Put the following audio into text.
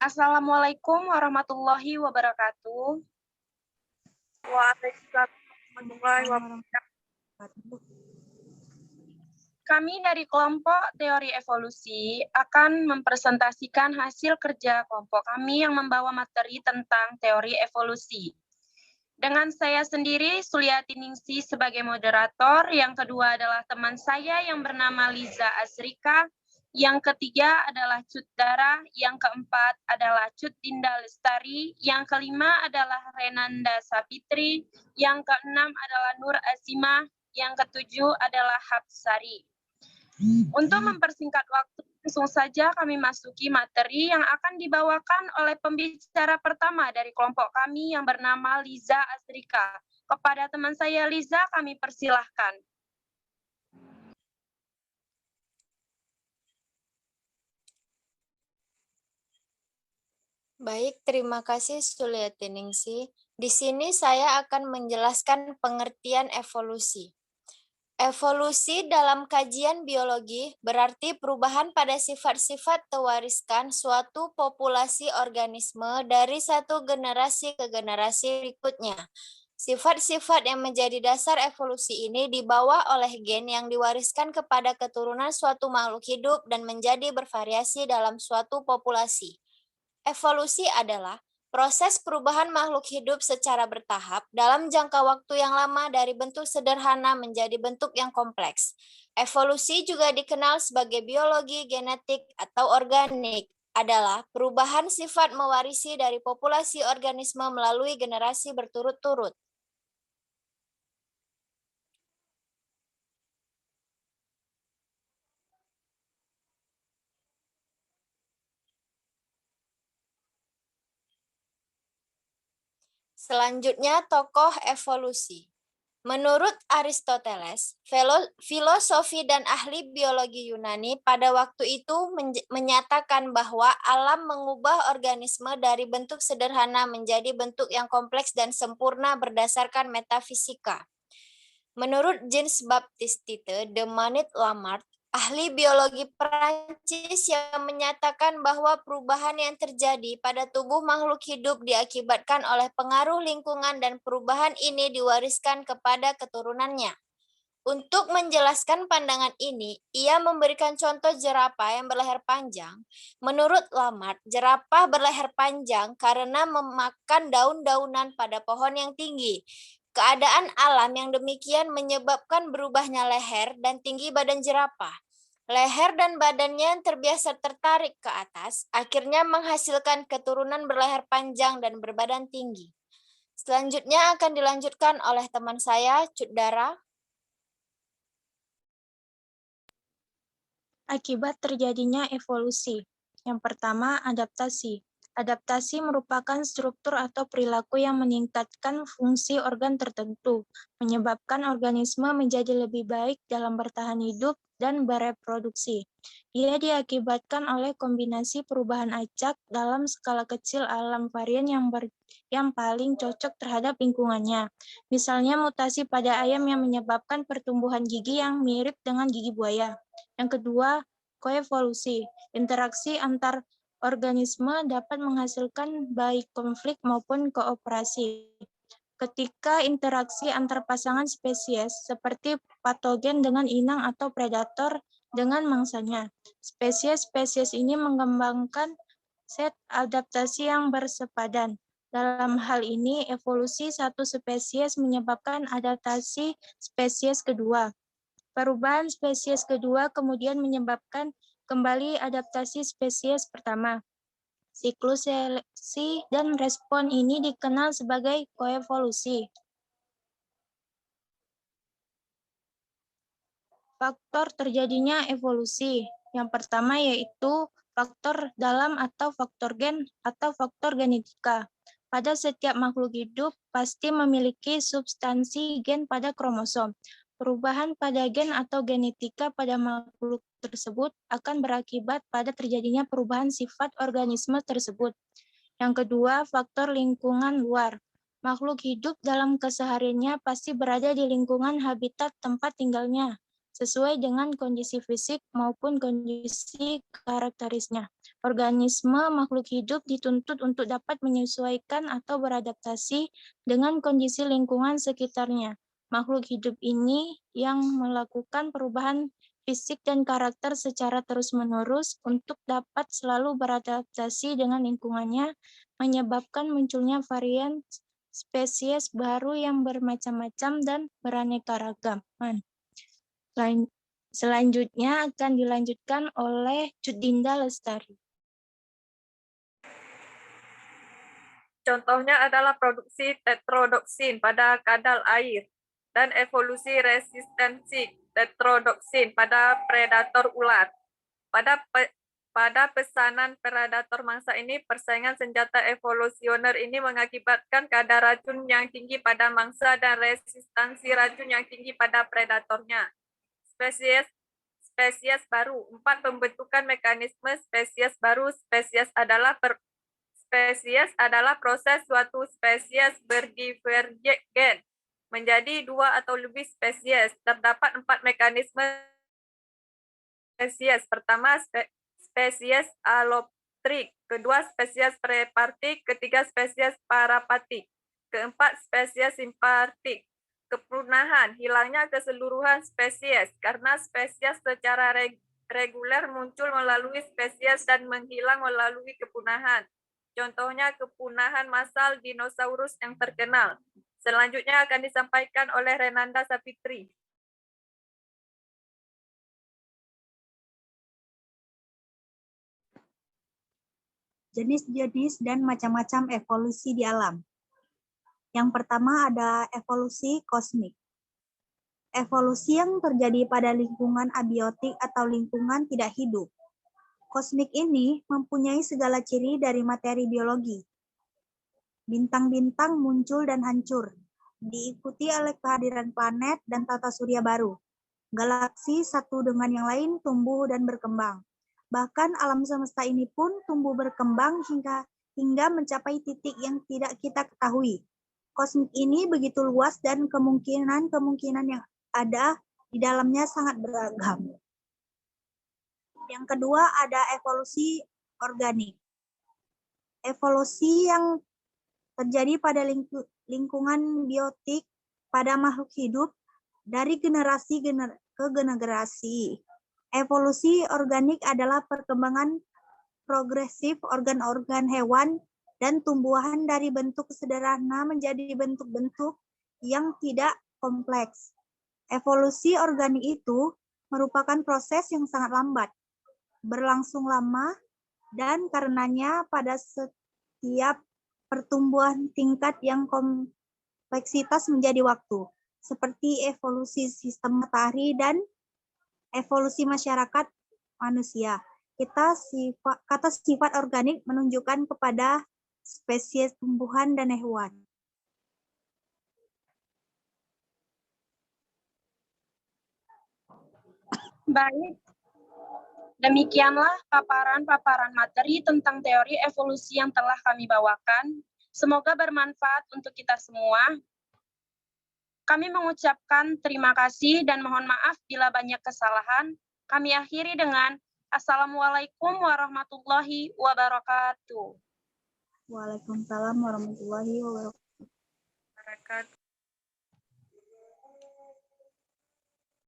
Assalamualaikum warahmatullahi wabarakatuh. Waalaikumsalam warahmatullahi wabarakatuh. Kami dari kelompok teori evolusi akan mempresentasikan hasil kerja kelompok kami yang membawa materi tentang teori evolusi. Dengan saya sendiri, Suliati Ningsi sebagai moderator, yang kedua adalah teman saya yang bernama Liza Azrika, yang ketiga adalah Cut Dara, yang keempat adalah Cut Dinda Lestari, yang kelima adalah Renanda Sapitri, yang keenam adalah Nur Azimah, yang ketujuh adalah Hapsari. Untuk mempersingkat waktu, langsung saja kami masuki materi yang akan dibawakan oleh pembicara pertama dari kelompok kami yang bernama Liza Azrika. Kepada teman saya Liza, kami persilahkan. Baik, terima kasih Suliati Ningsi. Di sini saya akan menjelaskan pengertian evolusi. Evolusi dalam kajian biologi berarti perubahan pada sifat-sifat terwariskan suatu populasi organisme dari satu generasi ke generasi berikutnya. Sifat-sifat yang menjadi dasar evolusi ini dibawa oleh gen yang diwariskan kepada keturunan suatu makhluk hidup dan menjadi bervariasi dalam suatu populasi. Evolusi adalah proses perubahan makhluk hidup secara bertahap dalam jangka waktu yang lama dari bentuk sederhana menjadi bentuk yang kompleks. Evolusi juga dikenal sebagai biologi genetik atau organik, adalah perubahan sifat mewarisi dari populasi organisme melalui generasi berturut-turut. Selanjutnya, tokoh evolusi. Menurut Aristoteles, filosofi dan ahli biologi Yunani pada waktu itu menyatakan bahwa alam mengubah organisme dari bentuk sederhana menjadi bentuk yang kompleks dan sempurna berdasarkan metafisika. Menurut Jean-Baptiste de Manet-Lamarck, ahli biologi Prancis yang menyatakan bahwa perubahan yang terjadi pada tubuh makhluk hidup diakibatkan oleh pengaruh lingkungan dan perubahan ini diwariskan kepada keturunannya. Untuk menjelaskan pandangan ini, ia memberikan contoh jerapah yang berleher panjang. Menurut Lamarck, jerapah berleher panjang karena memakan daun-daunan pada pohon yang tinggi. Keadaan alam yang demikian menyebabkan berubahnya leher dan tinggi badan jerapah. Leher dan badannya yang terbiasa tertarik ke atas, akhirnya menghasilkan keturunan berleher panjang dan berbadan tinggi. Selanjutnya akan dilanjutkan oleh teman saya, Cut Dara. Akibat terjadinya evolusi. Yang pertama, adaptasi. Adaptasi merupakan struktur atau perilaku yang meningkatkan fungsi organ tertentu, menyebabkan organisme menjadi lebih baik dalam bertahan hidup dan bereproduksi. Ia diakibatkan oleh kombinasi perubahan acak dalam skala kecil alam varian yang paling cocok terhadap lingkungannya. Misalnya mutasi pada ayam yang menyebabkan pertumbuhan gigi yang mirip dengan gigi buaya. Yang kedua, koevolusi. Interaksi antar organisme dapat menghasilkan baik konflik maupun kooperasi. Ketika interaksi antar pasangan spesies, seperti patogen dengan inang atau predator dengan mangsanya, spesies-spesies ini mengembangkan set adaptasi yang bersepadan. Dalam hal ini, evolusi satu spesies menyebabkan adaptasi spesies kedua. Perubahan spesies kedua kemudian menyebabkan kembali adaptasi spesies pertama. Siklus seleksi dan respon ini dikenal sebagai koevolusi. Faktor terjadinya evolusi. Yang pertama yaitu faktor dalam atau faktor gen atau faktor genetika. Pada setiap makhluk hidup pasti memiliki substansi gen pada kromosom. Perubahan pada gen atau genetika pada makhluk tersebut akan berakibat pada terjadinya perubahan sifat organisme tersebut. Yang kedua, faktor lingkungan luar. Makhluk hidup dalam kesehariannya pasti berada di lingkungan habitat tempat tinggalnya, sesuai dengan kondisi fisik maupun kondisi karakterisnya. Organisme makhluk hidup dituntut untuk dapat menyesuaikan atau beradaptasi dengan kondisi lingkungan sekitarnya. Makhluk hidup ini yang melakukan perubahan fisik dan karakter secara terus-menerus untuk dapat selalu beradaptasi dengan lingkungannya, menyebabkan munculnya varian spesies baru yang bermacam-macam dan beraneka ragam. Selanjutnya akan dilanjutkan oleh Judinda Lestari. Contohnya adalah produksi tetrodoksin pada kadal air dan evolusi resistensi tetrodoksin pada predator ular. Pada pesanan predator mangsa ini, persaingan senjata evolusioner ini mengakibatkan kadar racun yang tinggi pada mangsa dan resistansi racun yang tinggi pada predatornya. Spesies baru. 4. Pembentukan mekanisme spesies baru. Spesies adalah proses suatu spesies berdivergen menjadi 2 atau lebih spesies. Terdapat 4 mekanisme spesies. Pertama, spesies aloptrik. Kedua, spesies prepartik. Ketiga, spesies parapatik. Keempat, spesies simpartik. Kepunahan, hilangnya keseluruhan spesies karena spesies secara reguler muncul melalui spesies dan menghilang melalui kepunahan. Contohnya kepunahan massal dinosaurus yang terkenal. Selanjutnya akan disampaikan oleh Renanda Sapitri. Jenis-jenis dan macam-macam evolusi di alam. Yang pertama ada evolusi kosmik. Evolusi yang terjadi pada lingkungan abiotik atau lingkungan tidak hidup. Kosmik ini mempunyai segala ciri dari materi biologi. Bintang-bintang muncul dan hancur, diikuti oleh kehadiran planet dan tata surya baru. Galaksi satu dengan yang lain tumbuh dan berkembang. Bahkan alam semesta ini pun tumbuh berkembang hingga mencapai titik yang tidak kita ketahui. Kosmik ini begitu luas dan kemungkinan yang ada di dalamnya sangat beragam. Yang kedua ada evolusi organik. Evolusi yang terjadi pada lingkungan biotik pada makhluk hidup dari generasi ke generasi. Evolusi organik adalah perkembangan progresif organ-organ hewan dan tumbuhan dari bentuk sederhana menjadi bentuk-bentuk yang tidak kompleks. Evolusi organik itu merupakan proses yang sangat lambat, berlangsung lama, dan karenanya pada setiap pertumbuhan tingkat yang kompleksitas menjadi waktu, seperti evolusi sistem matahari dan evolusi masyarakat manusia. Kata sifat organik menunjukkan kepada spesies tumbuhan dan hewan. Baik, demikianlah paparan-paparan materi tentang teori evolusi yang telah kami bawakan. Semoga bermanfaat untuk kita semua. Kami mengucapkan terima kasih dan mohon maaf bila banyak kesalahan. Kami akhiri dengan Assalamualaikum warahmatullahi wabarakatuh. Waalaikumsalam warahmatullahi wabarakatuh.